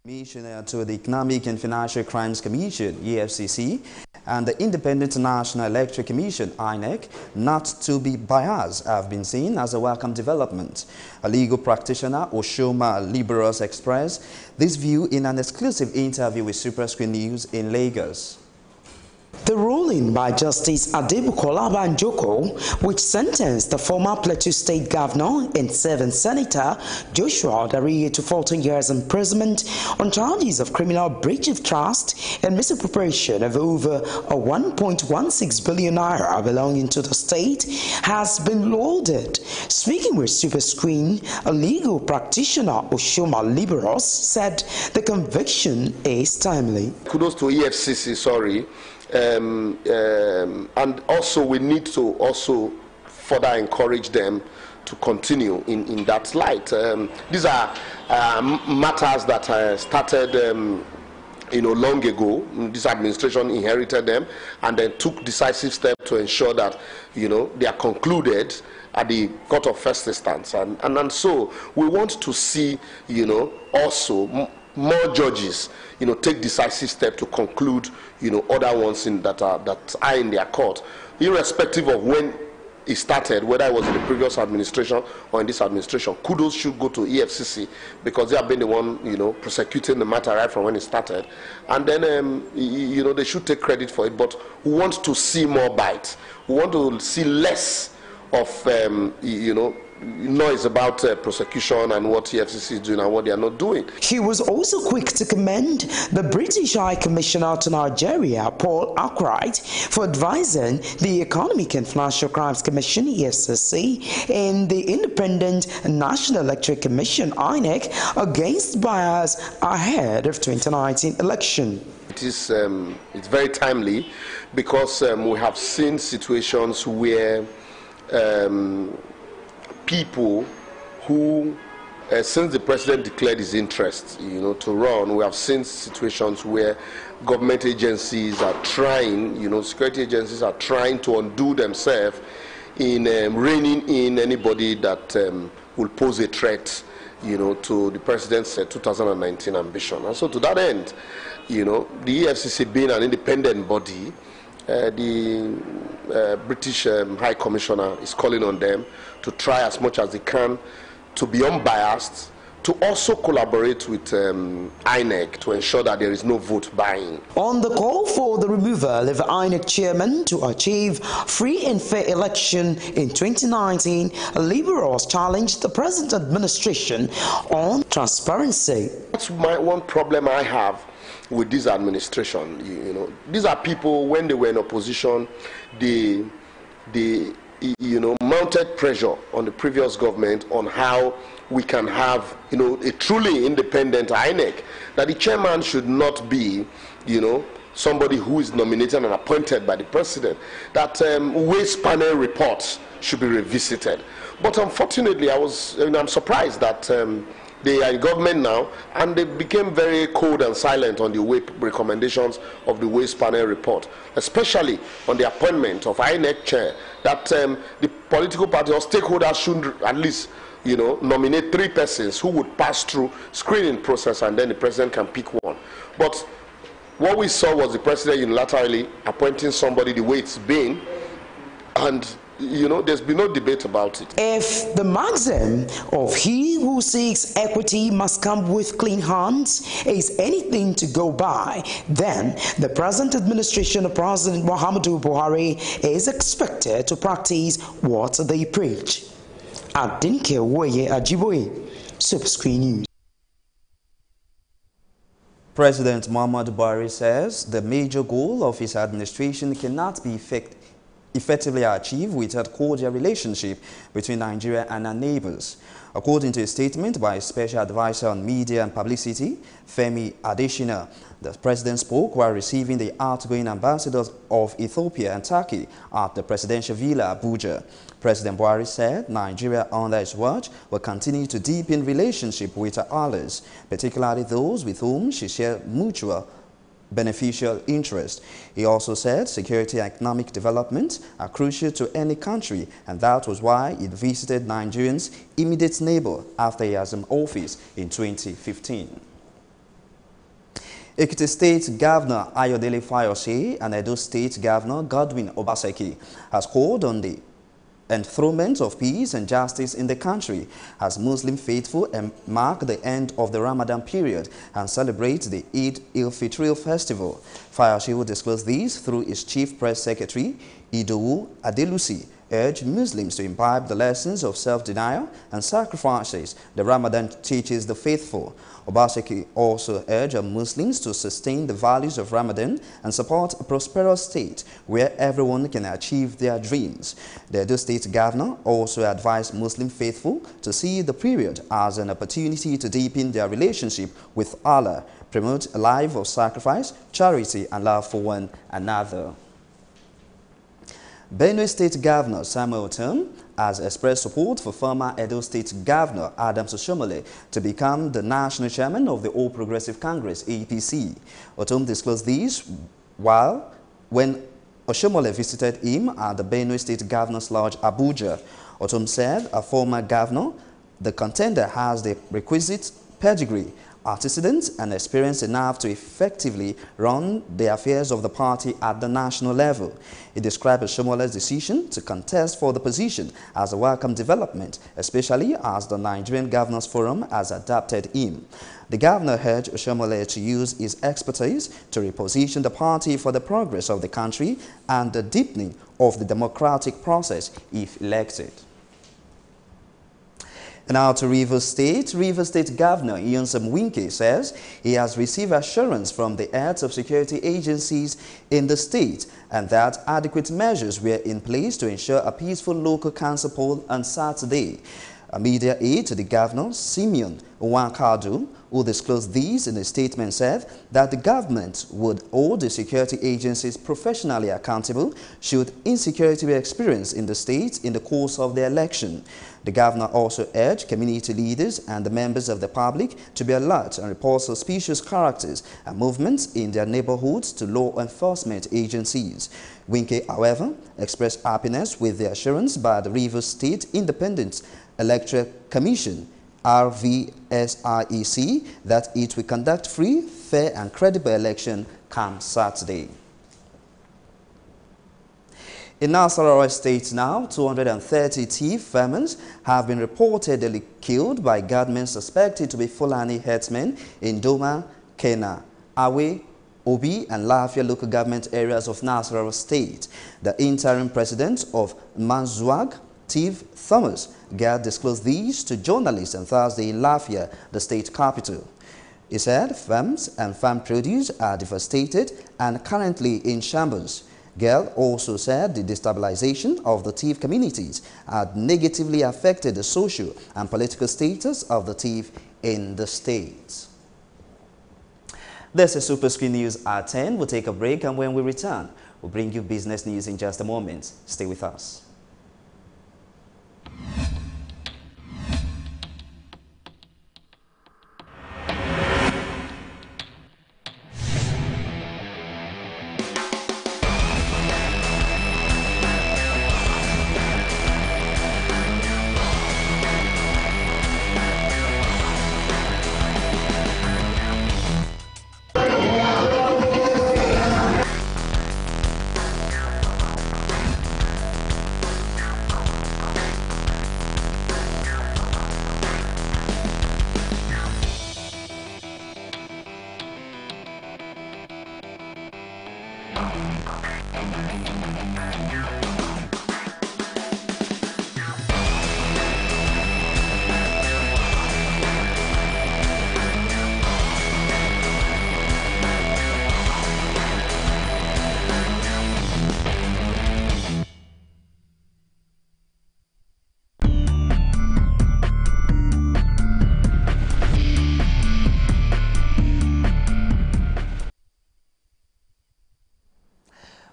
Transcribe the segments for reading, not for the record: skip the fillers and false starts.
Commissioner to the Economic and Financial Crimes Commission, EFCC, and the Independent National Electoral Commission, INEC, not to be biased have been seen as a welcome development. A legal practitioner, Oshoma Liberals, expressed this view in an exclusive interview with Superscreen News in Lagos. The ruling by Justice Adebukola Banjoko, which sentenced the former Plateau State Governor and 7th Senator Joshua Dariye to 14 years imprisonment on charges of criminal breach of trust and misappropriation of over 1.16 billion naira belonging to the state, has been lauded. Speaking with Superscreen, a legal practitioner, Oshoma Liberals, said the conviction is timely. Kudos to EFCC, and also we need to also further encourage them to continue in that light. These are matters that started long ago. This administration inherited them and then took decisive steps to ensure that they are concluded at the court of first instance, and so we want to see also more judges take decisive steps to conclude other ones that are in their court, irrespective of when it started, whether it was in the previous administration or in this administration. Kudos should go to EFCC because they have been the one prosecuting the matter right from when it started, and then they should take credit for it. But we want to see more bite. We want to see less of noise about prosecution and what EFCC is doing and what they are not doing. He was also quick to commend the British High Commissioner to Nigeria, Paul Arkwright, for advising the Economic and Financial Crimes Commission, EFCC, and the Independent National Electoral Commission, INEC, against bias ahead of 2019 election. It's very timely because we have seen situations where people who, since the president declared his interest, to run, we have seen situations where government agencies are trying, security agencies are trying to undo themselves in reining in anybody that will pose a threat, to the president's 2019 ambition. And so to that end, the EFCC being an independent body, the British High Commissioner is calling on them to try as much as they can to be unbiased, to also collaborate with INEC to ensure that there is no vote buying. On the call for the removal of INEC chairman to achieve free and fair election in 2019, Liberals challenged the present administration on transparency. That's one problem I have with this administration. These are people, when they were in opposition, they mounted pressure on the previous government on how we can have a truly independent INEC, that the chairman should not be somebody who is nominated and appointed by the president, that waste panel reports should be revisited. But unfortunately, I'm surprised that they are in government now, and they became very cold and silent on the recommendations of the waste panel report, especially on the appointment of INEC chair, that the political party or stakeholders should at least nominate 3 persons who would pass through screening process, and then the president can pick one. But what we saw was the president unilaterally appointing somebody the way it's been, and there's been no debate about it. If the maxim of he who seeks equity must come with clean hands is anything to go by, then the present administration of President Muhammadu Buhari is expected to practice what they preach. Adinke Woye Ajiboye, Superscreen News. President Muhammadu Buhari says the major goal of his administration cannot be effectively achieved without cordial relationship between Nigeria and our neighbors. According to a statement by Special Advisor on Media and Publicity, Femi Adesina, the president spoke while receiving the outgoing ambassadors of Ethiopia and Turkey at the presidential villa, Abuja. President Buhari said Nigeria under his watch will continue to deepen relationship with our allies, particularly those with whom she shares mutual beneficial interest. He also said security and economic development are crucial to any country, and that was why he visited Nigerians' immediate neighbor after he assumed office in 2015. Ekiti State Governor Ayodele Fayose and Edo State Governor Godwin Obaseki has called on the enthronement of peace and justice in the country as Muslim faithful mark the end of the Ramadan period and celebrate the Eid al-Fitr festival. Fayose will disclose these through his Chief Press Secretary, Idowu Adelusi, urged Muslims to imbibe the lessons of self-denial and sacrifices the Ramadan teaches the faithful. Obaseki also urged Muslims to sustain the values of Ramadan and support a prosperous state where everyone can achieve their dreams. The Edo State Governor also advised Muslim faithful to see the period as an opportunity to deepen their relationship with Allah, promote a life of sacrifice, charity, and love for one another. Benue State Governor Samuel Otom has expressed support for former Edo State Governor Adams Oshiomhole to become the national chairman of the All Progressive Congress (APC). Otom disclosed these when Oshiomhole visited him at the Benue State Governor's Lodge, Abuja. Otom said, a former governor, the contender has the requisite pedigree, antecedents, and experience enough to effectively run the affairs of the party at the national level. He described Oshiomhole's decision to contest for the position as a welcome development, especially as the Nigerian Governors Forum has adopted him. The governor urged Oshiomhole to use his expertise to reposition the party for the progress of the country and the deepening of the democratic process if elected. Now to Rivers State. Rivers State Governor Nyesom Wike says he has received assurance from the heads of security agencies in the state and that adequate measures were in place to ensure a peaceful local council poll on Saturday. A media aide to the governor, Simeon Nwankadu, who disclosed these in a statement, said that the government would hold the security agencies professionally accountable should insecurity be experienced in the state in the course of the election. The governor also urged community leaders and the members of the public to be alert and report suspicious characters and movements in their neighborhoods to law enforcement agencies. Wike, however, expressed happiness with the assurance by the Rivers State Independent Electoral Commission, RVSIEC, that it will conduct free, fair and credible election come Saturday. In Nasarawa State now, 230 thief farmers have been reportedly killed by gunmen suspected to be Fulani herdsmen in Doma, Kena, Awe, Obi and Lafia local government areas of Nasarawa State. The interim president of Manzuag, Thief Thomas Gad, disclosed these to journalists on Thursday in Lafia, the state capital. He said farms and farm produce are devastated and currently in shambles. Gale also said the destabilization of the thief communities had negatively affected the social and political status of the thief in the state. This is Superscreen News at 10. We'll take a break, and when we return, we'll bring you business news in just a moment. Stay with us.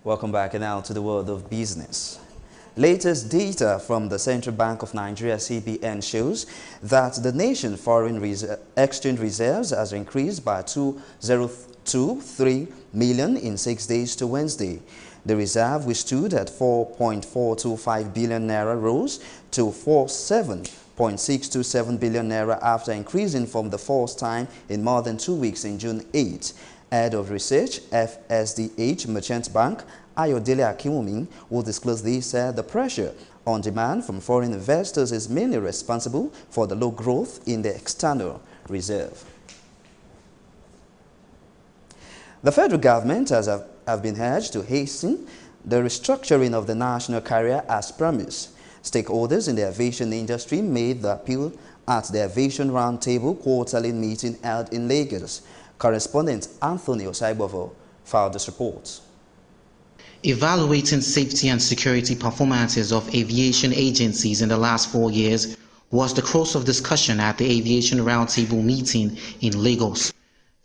Welcome back now to the world of business. Latest data from the Central Bank of Nigeria (CBN) shows that the nation's foreign exchange reserves has increased by 2.023 million in 6 days to Wednesday. The reserve, which stood at 4.425 billion naira, rose to 47.627 billion naira after increasing for the first time in more than 2 weeks in June 8. Head of Research, FSDH Merchant Bank, Ayodele Akinwumi, will disclose this, said the pressure on demand from foreign investors is mainly responsible for the low growth in the external reserve. The federal government has been urged to hasten the restructuring of the national carrier as promised. Stakeholders in the aviation industry made the appeal at the Aviation Roundtable quarterly meeting held in Lagos. Correspondent Anthony Osaibovo filed this report. Evaluating safety and security performances of aviation agencies in the last 4 years was the cross of discussion at the Aviation Roundtable meeting in Lagos.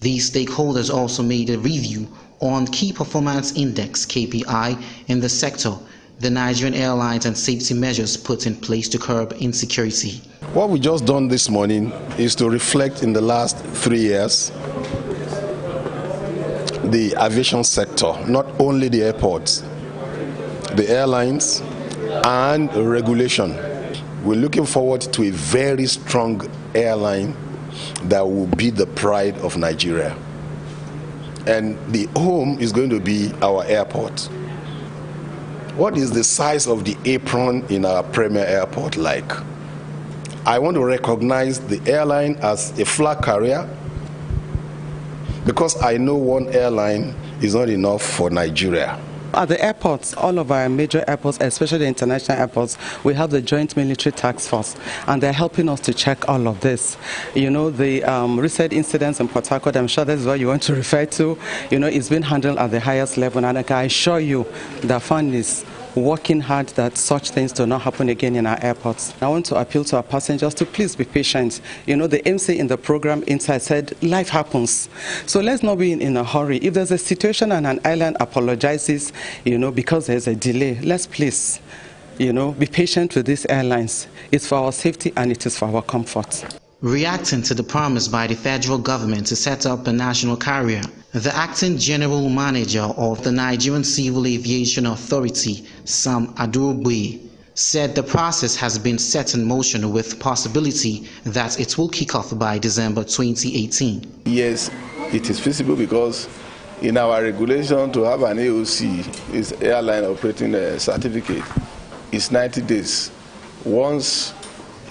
These stakeholders also made a review on Key Performance Index (KPI) in the sector, the Nigerian airlines and safety measures put in place to curb insecurity. What we just done this morning is to reflect in the last 3 years the aviation sector, not only the airports, the airlines and regulation. We're looking forward to a very strong airline that will be the pride of Nigeria. And the home is going to be our airport. What is the size of the apron in our premier airport like? I want to recognize the airline as a flag carrier because I know one airline is not enough for Nigeria. At the airports, all of our major airports, especially the international airports, we have the Joint Military Task Force, and they're helping us to check all of this. You know, the recent incidents in Port Harcourt, I'm sure that's what you want to refer to. You know, it's been handled at the highest level, and I can assure you the fund is working hard that such things do not happen again in our airports. I want to appeal to our passengers to please be patient. You know, the MC in the program inside said life happens. So let's not be in a hurry. If there's a situation and an airline apologizes, you know, because there's a delay, let's please, you know, be patient with these airlines. It's for our safety and it is for our comfort. Reacting to the promise by the federal government to set up a national carrier, the acting general manager of the Nigerian Civil Aviation Authority, Sam Adurugbe, said the process has been set in motion with possibility that it will kick off by December 2018. Yes, it is feasible because in our regulation to have an AOC, is airline operating certificate, is 90 days. Once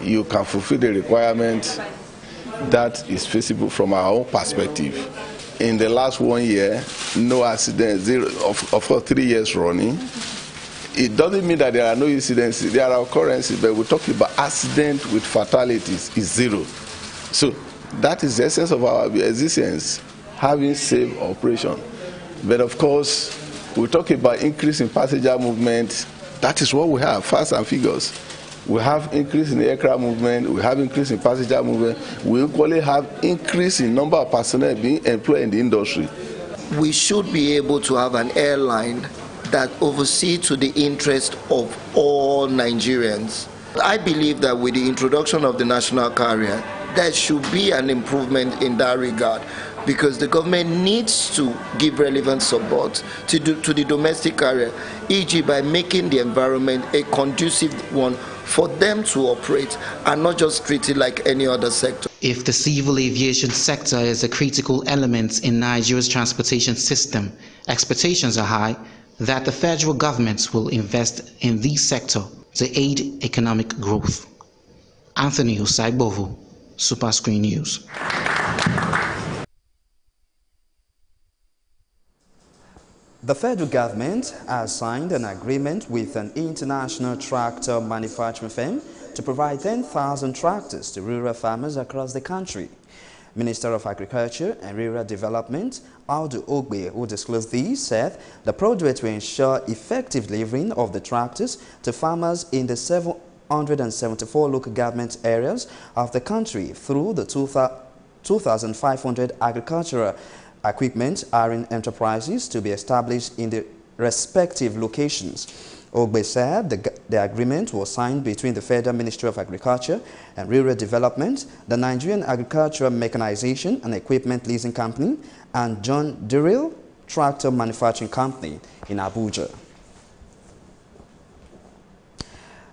you can fulfill the requirement, that is feasible from our own perspective. In the last 1 year, no accidents, zero, of course 3 years running. It doesn't mean that there are no incidents, there are occurrences, but we're talking about accident with fatalities is zero. So that is the essence of our existence, having safe operation. But of course, we talk about increase in passenger movement. That is what we have, facts and figures. We have increase in aircraft movement, we have increase in passenger movement, we equally have increase in number of personnel being employed in the industry. We should be able to have an airline that oversees to the interest of all Nigerians. I believe that with the introduction of the national carrier, there should be an improvement in that regard, because the government needs to give relevant support to the domestic carrier, e.g. by making the environment a conducive one for them to operate and not just treat it like any other sector. If the civil aviation sector is a critical element in Nigeria's transportation system, expectations are high that the federal government will invest in this sector to aid economic growth. Anthony Osaibovo, Superscreen News. The federal government has signed an agreement with an international tractor manufacturing firm to provide 10,000 tractors to rural farmers across the country. Minister of Agriculture and Rural Development, Audu Ogbe, who disclosed this, said the project will ensure effective delivering of the tractors to farmers in the 774 local government areas of the country through the 2,500 agricultural equipment hiring enterprises to be established in the respective locations. Ogbe said the agreement was signed between the Federal Ministry of Agriculture and Rural Development, the Nigerian Agricultural Mechanization and Equipment Leasing Company, and John Durrell Tractor Manufacturing Company in Abuja.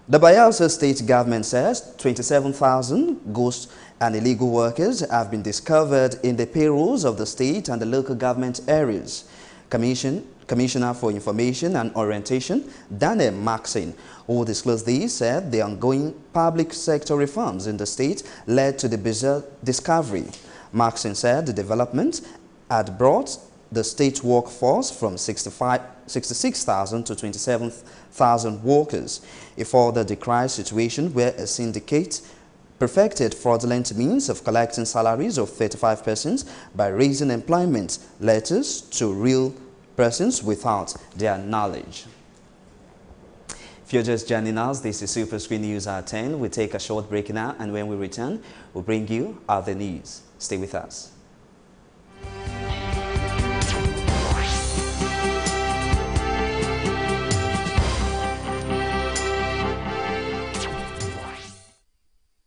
The Bayelsa State government says 27,000 ghost and illegal workers have been discovered in the payrolls of the state and the local government areas. Commissioner for Information and Orientation, Daniel Maxine, who disclosed this, said the ongoing public sector reforms in the state led to the bizarre discovery. Maxine said the development had brought the state workforce from 66,000 to 27,000 workers. He further decried situation where a syndicate perfected fraudulent means of collecting salaries of 35 persons by raising employment letters to real persons without their knowledge. If you're just joining us, this is Superscreen News at 10. We take a short break now, and when we return, we'll bring you other news. Stay with us.